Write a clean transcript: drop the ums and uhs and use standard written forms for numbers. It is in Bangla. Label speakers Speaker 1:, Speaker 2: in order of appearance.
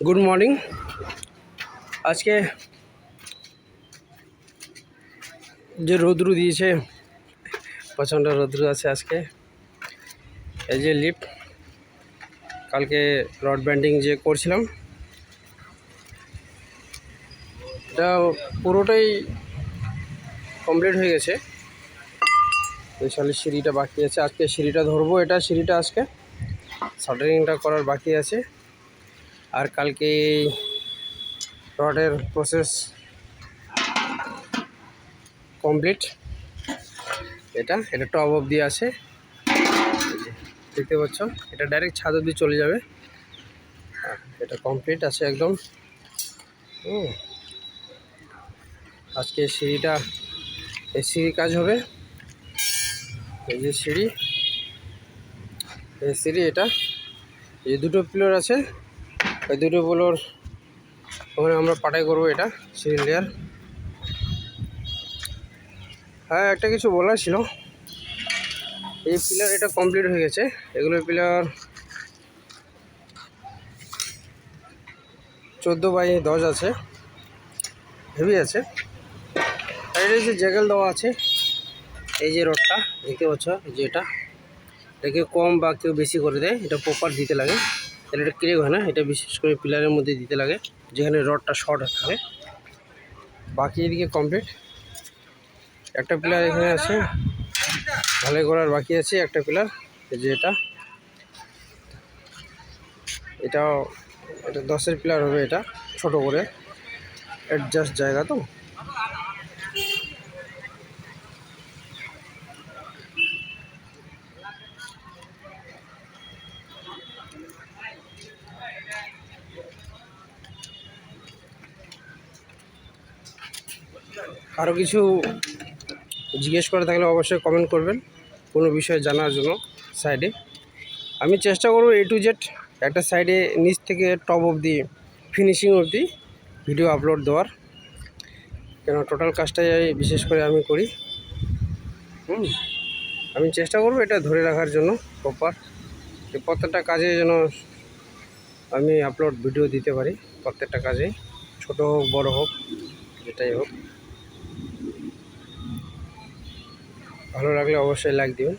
Speaker 1: Good morning. আজকে যে রৌদ্র দিয়েছে, প্রচণ্ড রৌদ্র আছে আজকে। এই যে লিফট, কালকে রড ব্যান্ডিং যে করছিলাম, এটা পুরোটাই কমপ্লিট হয়ে গেছে। স্পেশালি সিঁড়িটা বাকি আছে, আজকে সিঁড়িটা ধরবো। সিঁড়িটা আজকে শাটারিংটা করার বাকি আছে। আর কালকে রডের প্রসেস কমপ্লিট। এটা টপ অবধি আছে, দেখতে পাচ্ছ। এটা ডাইরেক্ট ছাদ অবধি চলে যাবে। এটা কমপ্লিট আছে একদম। আজকে সিঁড়িটা, এই সিঁড়ির কাজ হবে। এই যে সিঁড়ি, এই সিঁড়ি, এটা এই দুটো পিলার আছে, ওই দুটো পিলার ওখানে আমরা পাটাই করবো। এটা সিঁড়ি লেয়ার। হ্যাঁ, একটা কিছু বলার ছিল। এই পিলার এটা কমপ্লিট হয়ে গেছে। এগুলো পিলার 14x10 আছে, হেভি আছে। আর এটা যে জ্যাগেল দেওয়া আছে, এই যে রডটা দেখতে পাচ্ছ, এই যে এটা কেউ কম বা কেউ বেশি করে দেয়, এটা প্রপার দিতে লাগে। তাহলে এটা ক্রেক হয় না। এটা বিশেষ করে পিলারের মধ্যে দিতে লাগে, যেখানে রডটা শর্ট থাকে। বাকি এদিকে কমপ্লিট। একটা পিলার এখানে আছে, ঢালাই করার বাকি আছে একটা পিলার। এই যে এটা 10-এর পিলার হবে। এটা ছোট করে অ্যাডজাস্ট জায়গা তো। আরও কিছু জিজ্ঞেস করে থাকলে অবশ্যই কমেন্ট করবেন, কোনো বিষয় জানার জন্য। সাইডে আমি চেষ্টা করব A to Z একটা সাইডে নিচ থেকে টপ অবধি ফিনিশিং অবধি ভিডিও আপলোড দেওয়ার, কেন টোটাল কাজটাই বিশেষ করে আমি করি। আমি চেষ্টা করব এটা ধরে রাখার জন্য প্রপার, যে প্রত্যেকটা কাজে যেন আমি আপলোড ভিডিও দিতে পারি। প্রত্যেকটা কাজে, ছোট হোক বড় হোক, যেটাই হোক। ভালো লাগলে অবশ্যই লাইক দিবেন।